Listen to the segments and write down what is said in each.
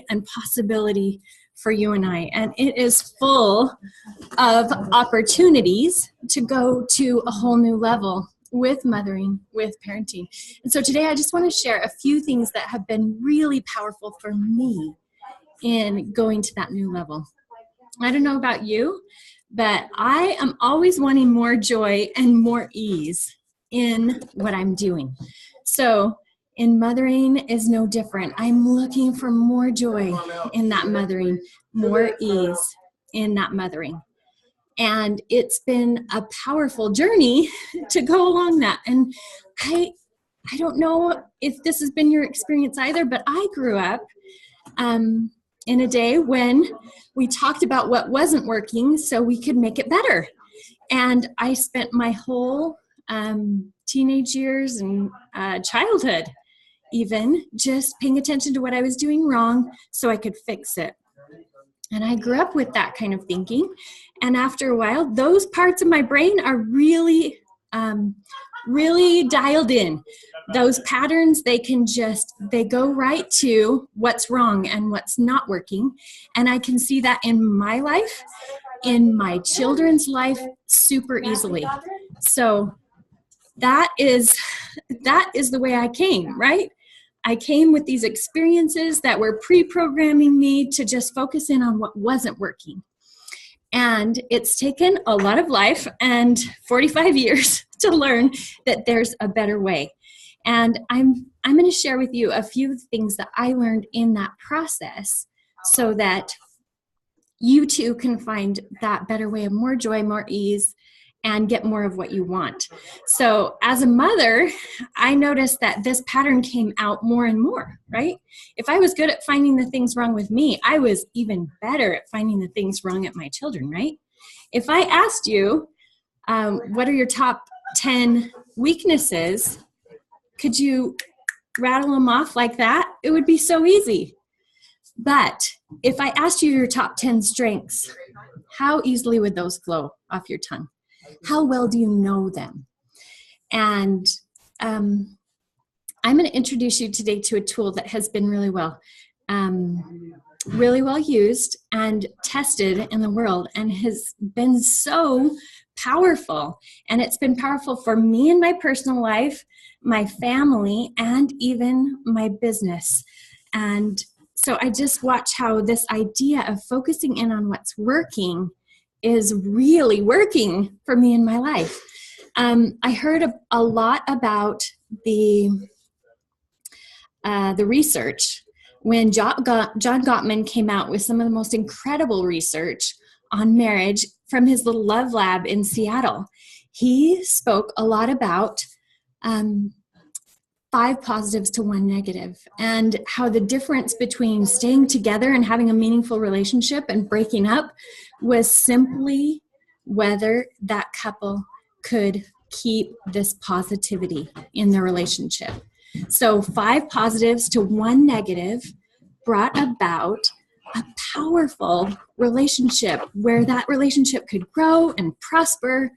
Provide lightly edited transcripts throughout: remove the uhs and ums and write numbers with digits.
and possibility for you and I. And it is full of opportunities to go to a whole new level with mothering, with parenting. And so today I just want to share a few things that have been really powerful for me in going to that new level. I don't know about you, but I am always wanting more joy and more ease in what I'm doing. So in mothering is no different. I'm looking for more joy in that mothering, more ease in that mothering. And it's been a powerful journey to go along that. And I don't know if this has been your experience either, but I grew up in a day when we talked about what wasn't working so we could make it better. And I spent my whole teenage years and childhood even just paying attention to what I was doing wrong so I could fix it. And I grew up with that kind of thinking. And after a while, those parts of my brain are really dialed in. Those patterns, they go right to what's wrong and what's not working. And I can see that in my life, in my children's life, super easily. So that is the way I came, right? I came with these experiences that were pre-programming me to just focus in on what wasn't working. And it's taken a lot of life and 45 years to learn that there's a better way. And I'm going to share with you a few things that I learned in that process so that you too can find that better way of more joy, more ease, and get more of what you want. So as a mother, I noticed that this pattern came out more and more, right? If I was good at finding the things wrong with me, I was even better at finding the things wrong at my children, right? If I asked you, what are your top 10 weaknesses, could you rattle them off like that? It would be so easy. But if I asked you your top 10 strengths, how easily would those flow off your tongue? How well do you know them? And I'm going to introduce you today to a tool that has been really well used and tested in the world and has been so powerful. And it's been powerful for me in my personal life, my family, and even my business. And so I just watch how this idea of focusing in on what's working is really working for me in my life. I heard a lot about the research when John Gottman came out with some of the most incredible research on marriage from his little love lab in Seattle. He spoke a lot about 5 positives to 1 negative, and how the difference between staying together and having a meaningful relationship and breaking up was simply whether that couple could keep this positivity in their relationship. So 5 positives to 1 negative brought about a powerful relationship where that relationship could grow and prosper.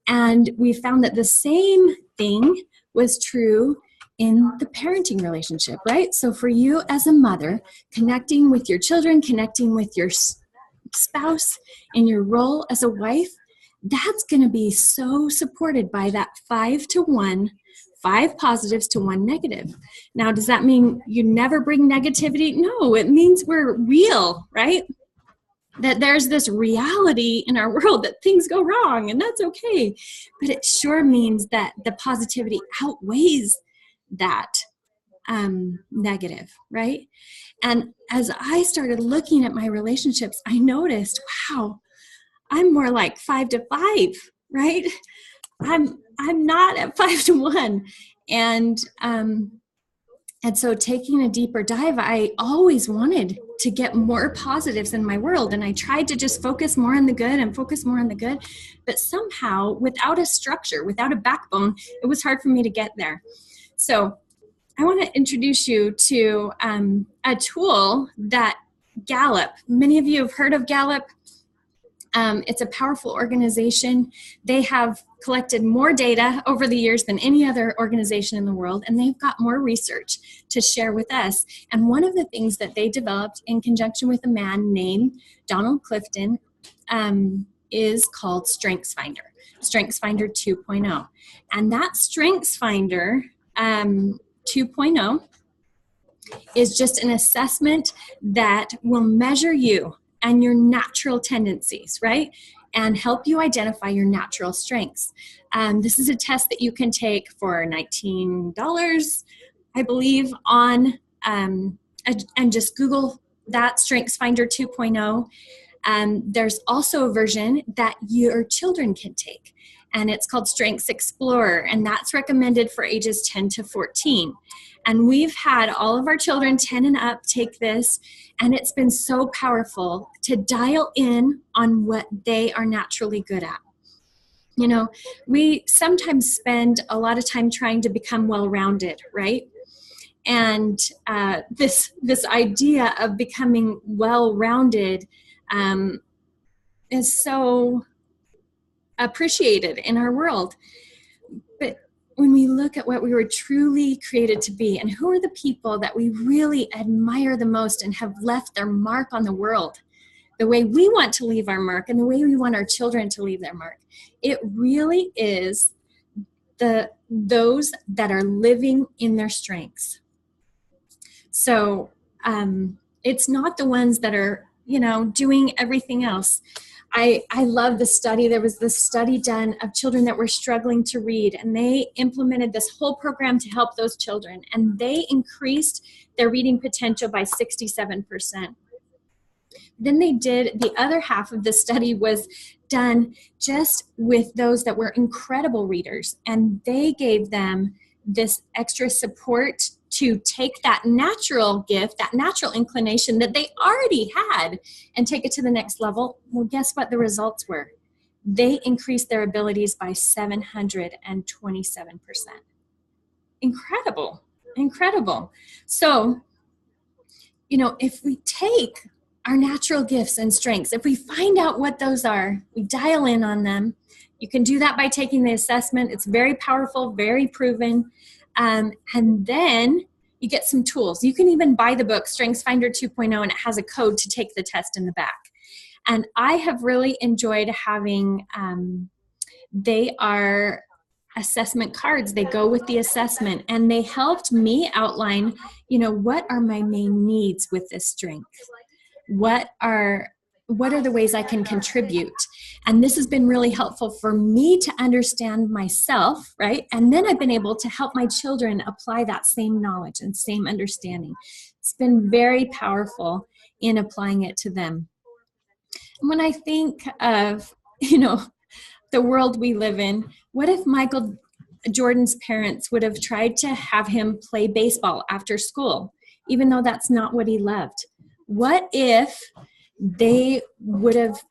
And we found that the same thing was true in the parenting relationship, right? So for you as a mother, connecting with your children, connecting with your spouse in your role as a wife, that's going to be so supported by that 5 to 1, 5 positives to 1 negative. Now, does that mean you never bring negativity? No, it means we're real, right? That there's this reality in our world that things go wrong, and that's okay. But it sure means that the positivity outweighs that negative, right? And as I started looking at my relationships, I noticed, wow, I'm more like 5 to 5, right? I'm not at 5 to 1. And so taking a deeper dive, I always wanted to get more positives in my world. And I tried to just focus more on the good and focus more on the good. But somehow, without a structure, without a backbone, it was hard for me to get there. So I want to introduce you to a tool that Gallup, many of you have heard of Gallup. It's a powerful organization. They have collected more data over the years than any other organization in the world, and they've got more research to share with us. And one of the things that they developed in conjunction with a man named Donald Clifton is called StrengthsFinder 2.0. And that StrengthsFinder 2.0 is just an assessment that will measure you and your natural tendencies, right? And help you identify your natural strengths. This is a test that you can take for $19, I believe, on and just Google that StrengthsFinder 2.0. There's also a version that your children can take, and it's called Strengths Explorer, and that's recommended for ages 10 to 14. And we've had all of our children 10 and up take this, and it's been so powerful to dial in on what they are naturally good at. You know, we sometimes spend a lot of time trying to become well-rounded, right? And this idea of becoming well-rounded is so appreciated in our world. But when we look at what we were truly created to be, and who are the people that we really admire the most and have left their mark on the world, the way we want to leave our mark and the way we want our children to leave their mark, it really is those that are living in their strengths. So it's not the ones that are, you know, doing everything else. I love the study. There was this study done of children that were struggling to read, and they implemented this whole program to help those children, and they increased their reading potential by 67%. Then they did, the other half of the study was done just with those that were incredible readers, and they gave them this extra support to take that natural gift, that natural inclination that they already had, and take it to the next level. Well, guess what the results were? They increased their abilities by 727%. Incredible, incredible. So, you know, if we take our natural gifts and strengths, if we find out what those are, we dial in on them. You can do that by taking the assessment. It's very powerful, very proven. And then you get some tools. You can even buy the book, StrengthsFinder 2.0, and it has a code to take the test in the back. And I have really enjoyed having, they are assessment cards. They go with the assessment, and they helped me outline, you know, what are my main needs with this strength? What are the ways I can contribute? And this has been really helpful for me to understand myself, right? And then I've been able to help my children apply that same knowledge and same understanding. It's been very powerful in applying it to them. And when I think of, you know, the world we live in, what if Michael Jordan's parents would have tried to have him play baseball after school, even though that's not what he loved? What if they would have,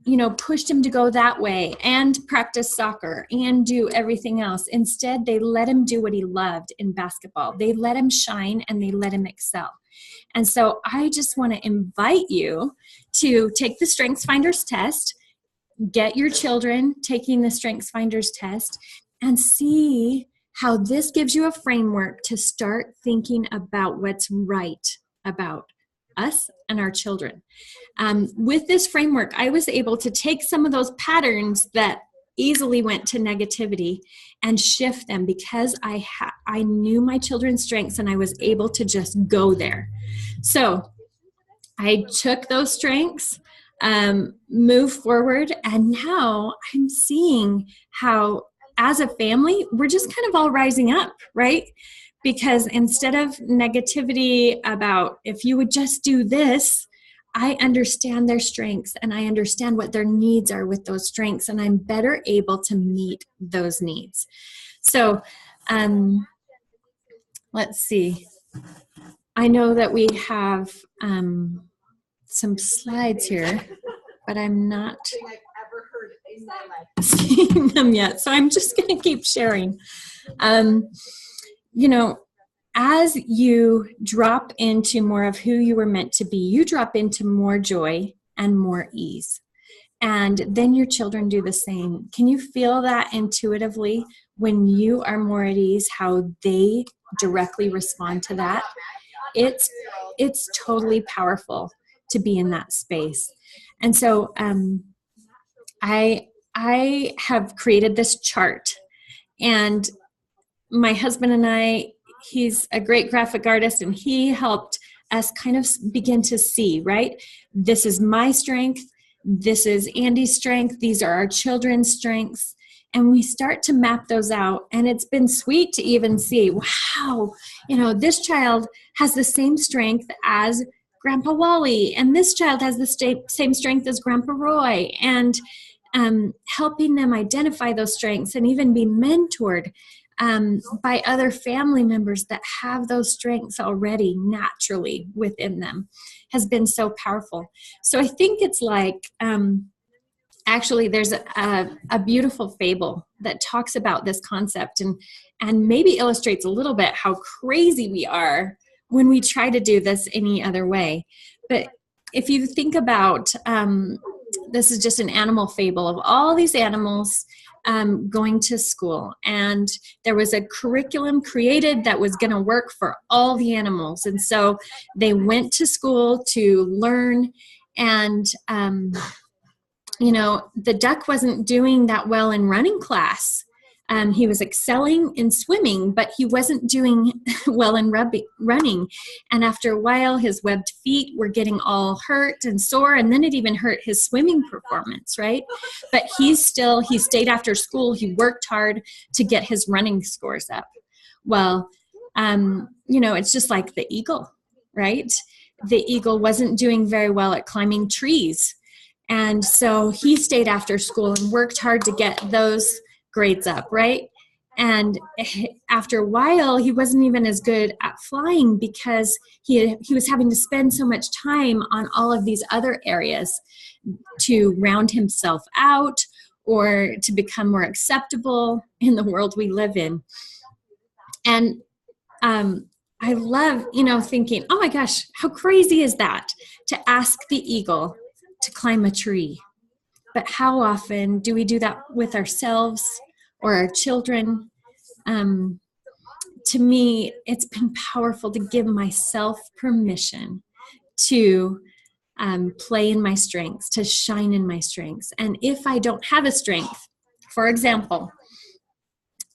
you know, pushed him to go that way and practice soccer and do everything else? Instead, they let him do what he loved in basketball. They let him shine and they let him excel. And so I just want to invite you to take the StrengthsFinders test, get your children taking the StrengthsFinders test, and see how this gives you a framework to start thinking about what's right about us and our children. With this framework, I was able to take some of those patterns that easily went to negativity and shift them because I knew my children's strengths and I was able to just go there. So I took those strengths, moved forward, and now I'm seeing how as a family, we're just kind of all rising up, right? Because instead of negativity about if you would just do this, I understand their strengths and I understand what their needs are with those strengths, and I'm better able to meet those needs. So let's see. I know that we have some slides here, but I'm not seeing them yet. So I'm just going to keep sharing. You know, as you drop into more of who you were meant to be, you drop into more joy and more ease. And then your children do the same. Can you feel that intuitively when you are more at ease, how they directly respond to that? It's totally powerful to be in that space. And so I have created this chart, and my husband and I, he's a great graphic artist, and he helped us kind of begin to see, right? This is my strength. This is Andy's strength. These are our children's strengths. And we start to map those out. And it's been sweet to even see, wow, this child has the same strength as Grandpa Wally. And this child has the same strength as Grandpa Roy. And helping them identify those strengths and even be mentored by other family members that have those strengths already naturally within them has been so powerful. So I think it's like, actually there's a beautiful fable that talks about this concept and maybe illustrates a little bit how crazy we are when we try to do this any other way. But if you think about, this is just an animal fable of all these animals going to school, and there was a curriculum created that was going to work for all the animals. And so they went to school to learn, and the duck wasn't doing that well in running class. He was excelling in swimming, but he wasn't doing well in running. And after a while, his webbed feet were getting all hurt and sore, and then it even hurt his swimming performance, right? But he stayed after school. He worked hard to get his running scores up. Well, it's just like the eagle, right? The eagle wasn't doing very well at climbing trees. And so he stayed after school and worked hard to get those grades up, right? And after a while, he wasn't even as good at flying because he was having to spend so much time on all of these other areas to round himself out or to become more acceptable in the world we live in. And I love, thinking, oh my gosh, how crazy is that to ask the eagle to climb a tree? But how often do we do that with ourselves or our children? To me, it's been powerful to give myself permission to play in my strengths, to shine in my strengths. And if I don't have a strength, for example,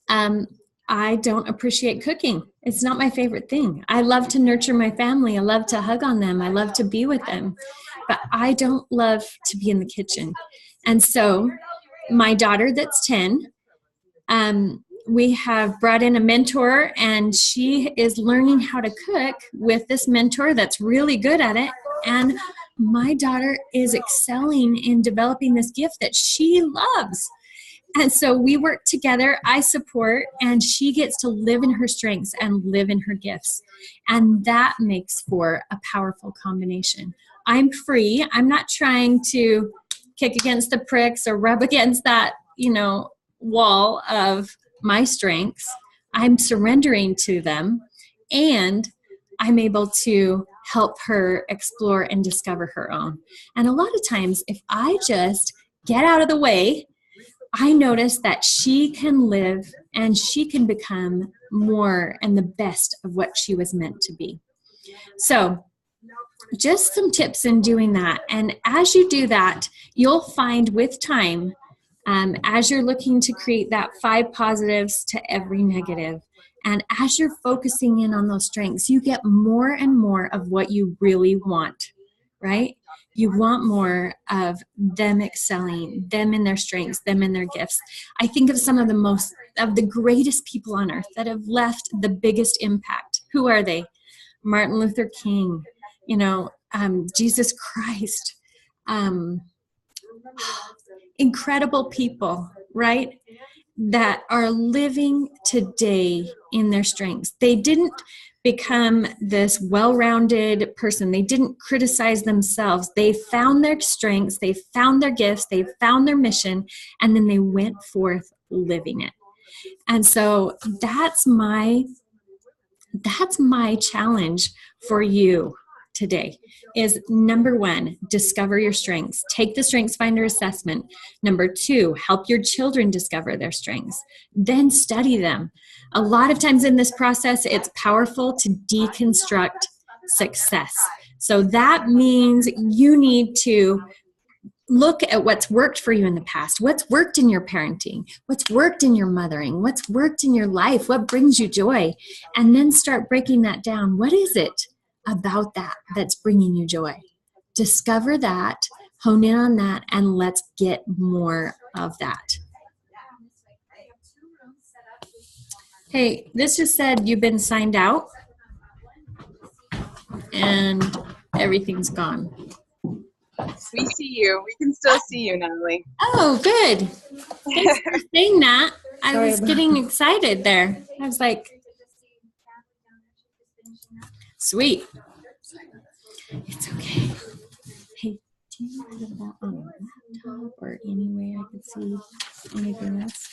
I don't appreciate cooking. It's not my favorite thing. I love to nurture my family. I love to hug on them. I love to be with them. But I don't love to be in the kitchen. And so my daughter that's 10, we have brought in a mentor, and she is learning how to cook with this mentor that's really good at it. And my daughter is excelling in developing this gift that she loves. And so we work together, I support, and she gets to live in her strengths and live in her gifts. And that makes for a powerful combination. I'm free. I'm not trying to kick against the pricks or rub against that, wall of my strengths. I'm surrendering to them, and I'm able to help her explore and discover her own. And a lot of times, if I just get out of the way, I notice that she can live and she can become more and the best of what she was meant to be. So just some tips in doing that. And as you do that, you'll find with time, as you're looking to create that 5 positives to every negative, and as you're focusing in on those strengths, you get more and more of what you really want, right? You want more of them excelling, them in their strengths, them in their gifts. I think of some of the greatest people on earth that have left the biggest impact. Who are they? Martin Luther King, Jesus Christ, incredible people, right? That are living today in their strengths. They didn't become this well-rounded person. They didn't criticize themselves. They found their strengths, they found their gifts, they found their mission, and then they went forth living it. And so that's my challenge for you today is number 1, discover your strengths. Take the Strengths Finder assessment. Number 2, help your children discover their strengths. Then study them. A lot of times in this process, it's powerful to deconstruct success. So that means you need to look at what's worked for you in the past. What's worked in your parenting? What's worked in your mothering? What's worked in your life? What brings you joy? And then start breaking that down. What is it about that that's bringing you joy? Discover that, hone in on that, and let's get more of that. Hey, this just said you've been signed out and everything's gone. We see you. We can still see you, Natalie. Oh, good. Thanks for saying that. I was getting excited there. I was like, sweet. It's okay. Hey, do you have that on your laptop or anywhere I could see anything else?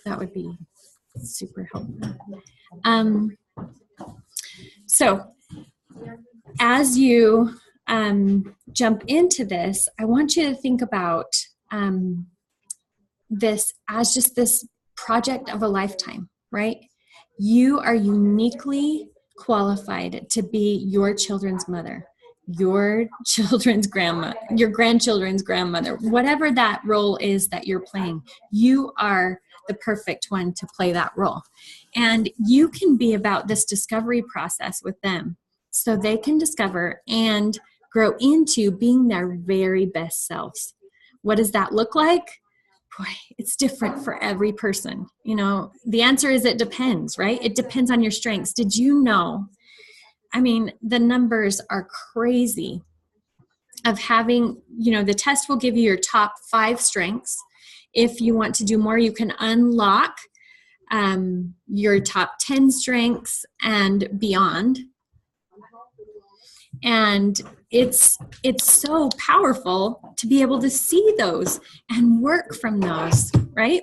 That would be super helpful. So as you jump into this, I want you to think about this as just this project of a lifetime, right? You are uniquely qualified to be your children's mother, your children's grandma, your grandchildren's grandmother, whatever that role is that you're playing. You are the perfect one to play that role. And you can be about this discovery process with them so they can discover and grow into being their very best selves. What does that look like? Boy, it's different for every person. You know, the answer is it depends, right? It depends on your strengths. Did you know? I mean, the numbers are crazy of having, you know, the test will give you your top 5 strengths. If you want to do more, you can unlock your top 10 strengths and beyond. And it's so powerful to be able to see those and work from those, right?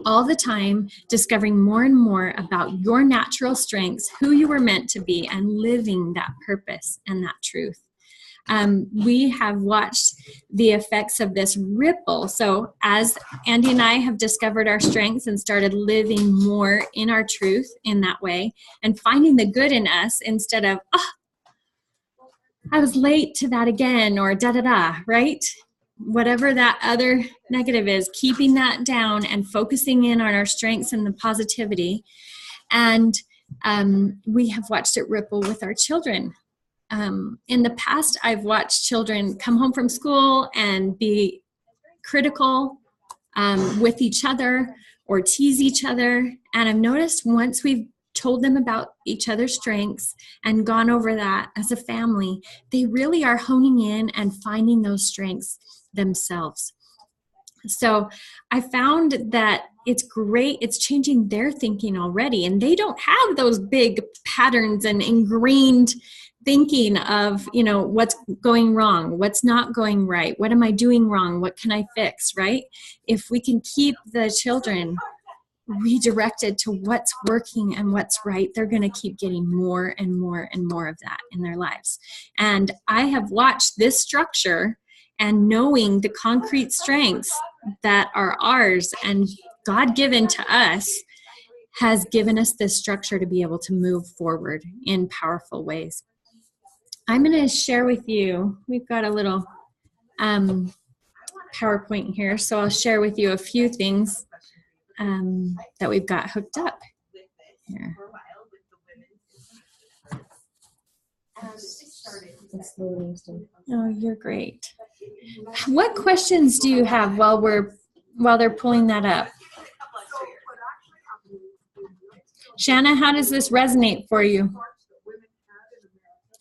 All the time, discovering more and more about your natural strengths, who you were meant to be, and living that purpose and that truth. We have watched the effects of this ripple. So as Andy and I have discovered our strengths and started living more in our truth in that way and finding the good in us instead of, oh, I was late to that again, or da-da-da, right? Whatever that other negative is, keeping that down and focusing in on our strengths and the positivity. And we have watched it ripple with our children. In the past, I've watched children come home from school and be critical with each other or tease each other. And I've noticed once we've told them about each other's strengths and gone over that as a family, they really are honing in and finding those strengths themselves. So I found that it's great. It's changing their thinking already. And they don't have those big patterns and ingrained thinking of, you know, what's going wrong, what's not going right, what am I doing wrong, what can I fix, right? If we can keep the children redirected to what's working and what's right, they're going to keep getting more and more and more of that in their lives. And I have watched this structure and knowing the concrete strengths that are ours and God-given to us has given us this structure to be able to move forward in powerful ways. I'm going to share with you, we've got a little PowerPoint here, so I'll share with you a few things that we've got hooked up here. Oh, you're great. What questions do you have while they're pulling that up? Shanna, how does this resonate for you?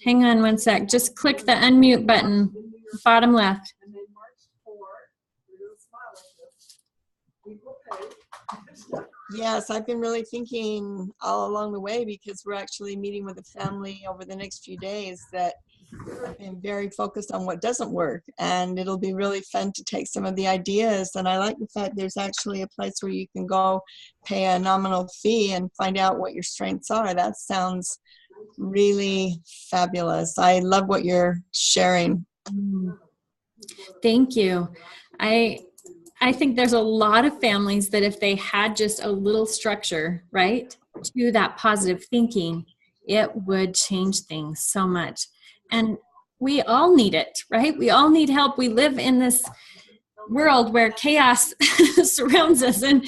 Hang on one sec. Just click the unmute button, bottom left. Yes, I've been really thinking all along the way because we're actually meeting with a family over the next few days that I've been very focused on what doesn't work, and it'll be really fun to take some of the ideas. And I like the fact there's actually a place where you can go pay a nominal fee and find out what your strengths are. That sounds really fabulous. I love what you're sharing. Thank you. I think there's a lot of families that if they had just a little structure, right, to that positive thinking, it would change things so much. And we all need it, right? We all need help. We live in this world where chaos surrounds us, and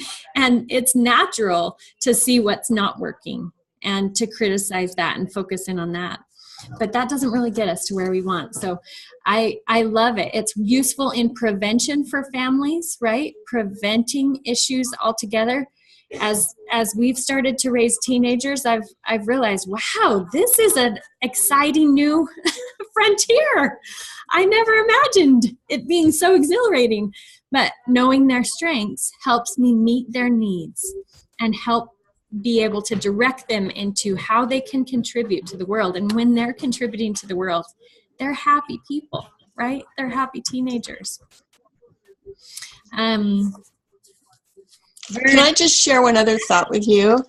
it's natural to see what's not working and to criticize that and focus in on that. But that doesn't really get us to where we want. So I love it. It's useful in prevention for families, right? Preventing issues altogether. As we've started to raise teenagers, I've realized, wow, this is an exciting new frontier. I never imagined it being so exhilarating. But knowing their strengths helps me meet their needs and help be able to direct them into how they can contribute to the world. And when they're contributing to the world, they're happy people, right? They're happy teenagers. Can I just share one other thought with you?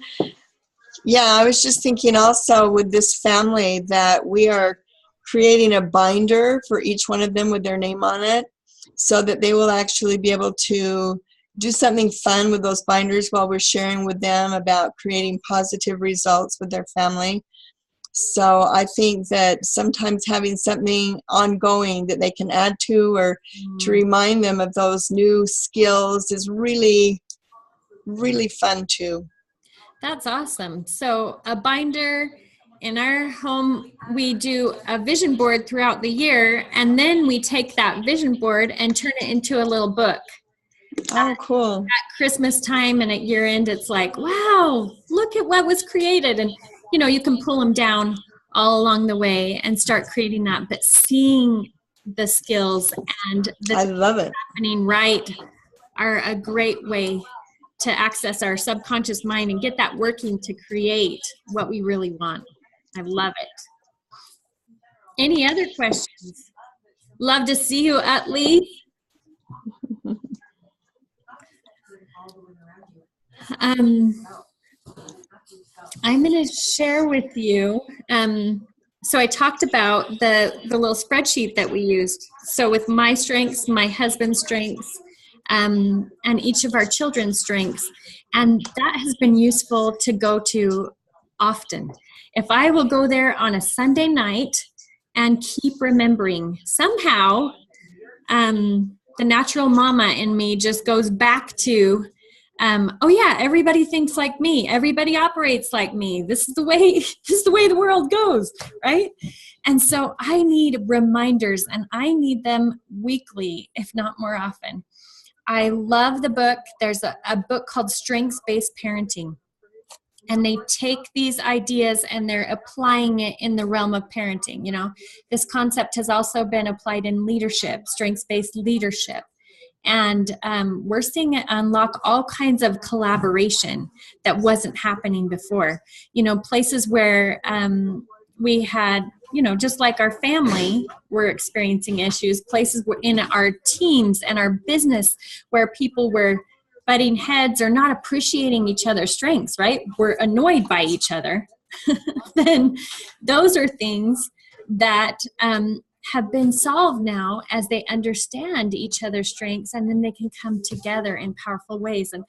Yeah, I was just thinking also with this family that we are creating a binder for each one of them with their name on it so that they will actually be able to do something fun with those binders while we're sharing with them about creating positive results with their family. So I think that sometimes having something ongoing that they can add to or to remind them of those new skills is really, really fun too. That's awesome. So a binder in our home, we do a vision board throughout the year, and then we take that vision board and turn it into a little book. Oh, cool. At Christmas time and at year end, it's like, wow, look at what was created. And, you know, you can pull them down all along the way and start creating that. But seeing the skills and the I love it. happening right are a great way to access our subconscious mind and get that working to create what we really want. I love it. Any other questions? Love to see you, Utley. I'm going to share with you. So I talked about the little spreadsheet that we used. So with my strengths, my husband's strengths, and each of our children's strengths. And that has been useful to go to often. If I will go there on a Sunday night and keep remembering, somehow the natural mama in me just goes back to, oh yeah, everybody thinks like me. Everybody operates like me. This is the way the world goes, right? And so I need reminders, and I need them weekly, if not more often. I love the book. There's a book called Strengths-Based Parenting. And they take these ideas and they're applying it in the realm of parenting. You know, this concept has also been applied in leadership, strengths-based leadership. And we're seeing it unlock all kinds of collaboration that wasn't happening before. You know, places where we had, you know, just like our family, we're experiencing issues, places in our teams and our business where people were butting heads or not appreciating each other's strengths, right? We're annoyed by each other. Then those are things that have been solved now as they understand each other's strengths, and then they can come together in powerful ways. And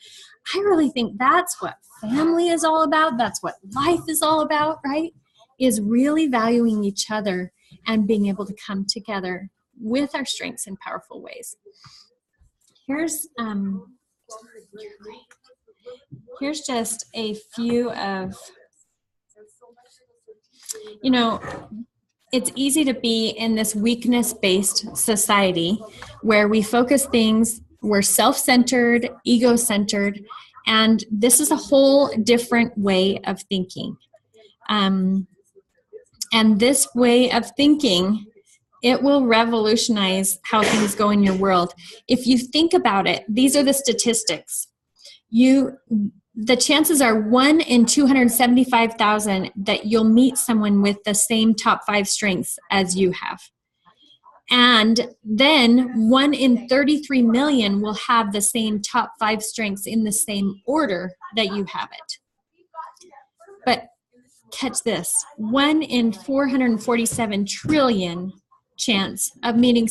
I really think that's what family is all about. That's what life is all about, right? Is really valuing each other and being able to come together with our strengths in powerful ways. Here's just a few of, you know, it's easy to be in this weakness-based society where we focus things, we're self-centered, ego-centered, and this is a whole different way of thinking. And this way of thinking, it will revolutionize how things go in your world. If you think about it, these are the statistics. The chances are 1 in 275,000 that you'll meet someone with the same top 5 strengths as you have. And then 1 in 33 million will have the same top 5 strengths in the same order that you have it. But catch this, 1 in 447 trillion chance of meeting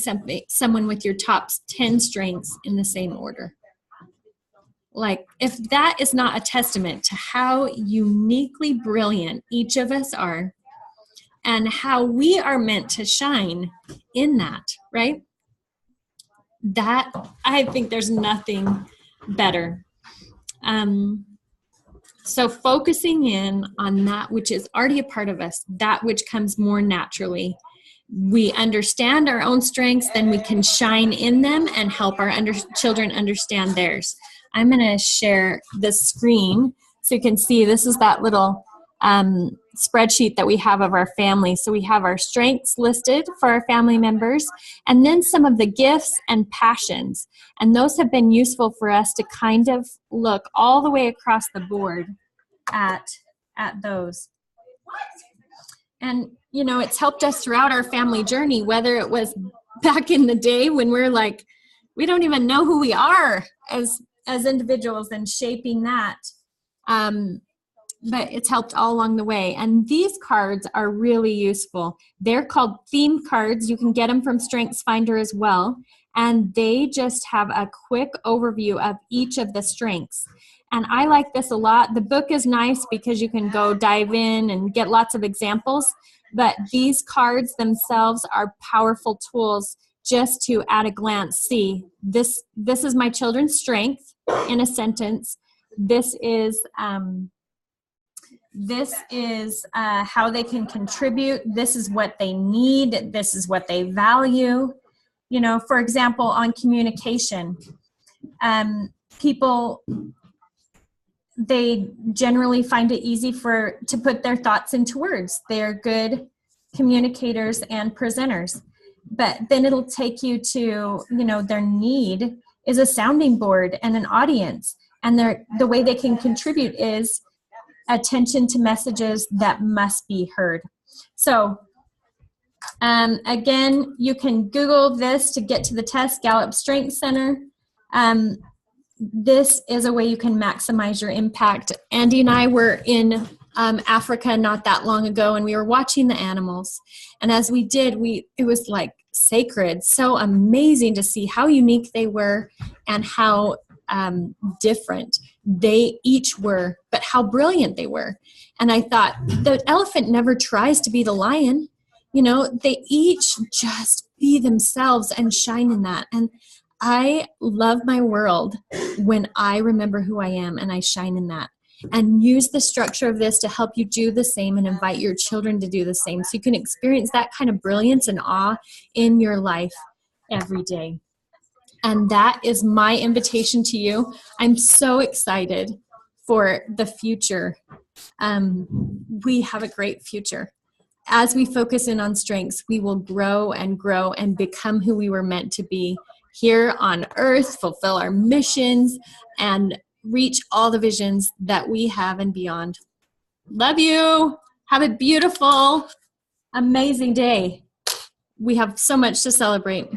someone with your top 10 strengths in the same order. Like, if that is not a testament to how uniquely brilliant each of us are and how we are meant to shine in that, right? That, I think there's nothing better. So focusing in on that which is already a part of us, that which comes more naturally. We understand our own strengths, then we can shine in them and help our children understand theirs. I'm going to share the screen so you can see. This is that little spreadsheet that we have of our family. So we have our strengths listed for our family members, and then some of the gifts and passions. And those have been useful for us to kind of look all the way across the board at those. And, you know, it's helped us throughout our family journey, whether it was back in the day when we're like, we don't even know who we are as individuals, and shaping that. But it's helped all along the way. And these cards are really useful. They're called theme cards. You can get them from StrengthsFinder as well. And they just have a quick overview of each of the strengths. And I like this a lot. The book is nice because you can go dive in and get lots of examples. But these cards themselves are powerful tools just to, at a glance, see this is my children's strength in a sentence. This is how they can contribute. This is what they need. This is what they value. You know, for example, on communication, people, they generally find it easy to put their thoughts into words. They're good communicators and presenters. But then it'll take you to, you know, their need is a sounding board and an audience. And the way they can contribute is attention to messages that must be heard. So again, you can Google this to get to the test, Gallup Strength Center. This is a way you can maximize your impact. Andy and I were in Africa not that long ago, and we were watching the animals. And as we did, it was like sacred, so amazing to see how unique they were and how different they each were, but how brilliant they were. And I thought, the elephant never tries to be the lion. You know, they each just be themselves and shine in that. And I love my world when I remember who I am and I shine in that. And use the structure of this to help you do the same and invite your children to do the same, so you can experience that kind of brilliance and awe in your life every day. And that is my invitation to you. I'm so excited for the future. We have a great future. As we focus in on strengths, we will grow and become who we were meant to be here on earth, fulfill our missions, and reach all the visions that we have and beyond. Love you. Have a beautiful, amazing day. We have so much to celebrate.